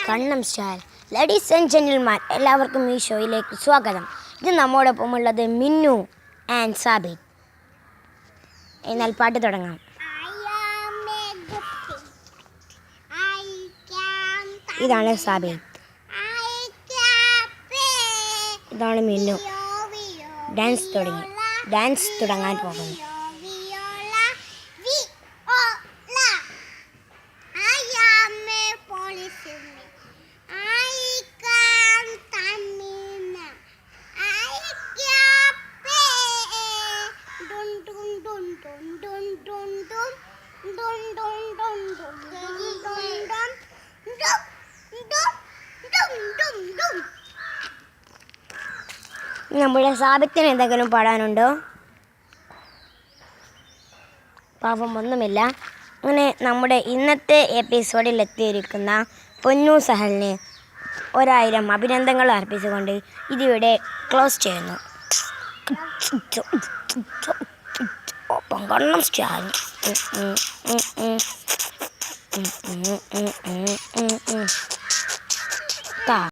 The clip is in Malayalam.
കണ്ണം സ്റ്റാർ. ലേഡീസ് ആൻഡ് ജെന്റിൽമാൻ, എല്ലാവർക്കും ഈ ഷോയിലേക്ക് സ്വാഗതം. ഇത് നമ്മോടൊപ്പമുള്ളത് മിന്നു ആൻഡ് സാബിത്. എന്നാൽ പാട്ട് തുടങ്ങാം. ഇതാണ് സാബിത്, ഇതാണ് മിന്നു. ഡാൻസ് തുടങ്ങാൻ പോകുന്നു. നമ്മുടെ സാബിത്തിന് എന്തെങ്കിലും പാടാനുണ്ടോ? പാപം ഒന്നുമില്ല. അങ്ങനെ നമ്മുടെ ഇന്നത്തെ എപ്പിസോഡിൽ എത്തിയിരിക്കുന്ന പൊന്നു സഹലിന് 1000 അഭിനന്ദനങ്ങൾ അർപ്പിച്ചുകൊണ്ട് ഇതിവിടെ ക്ലോസ് ചെയ്യുന്നു. കണ്ണം സ്റ്റാർ.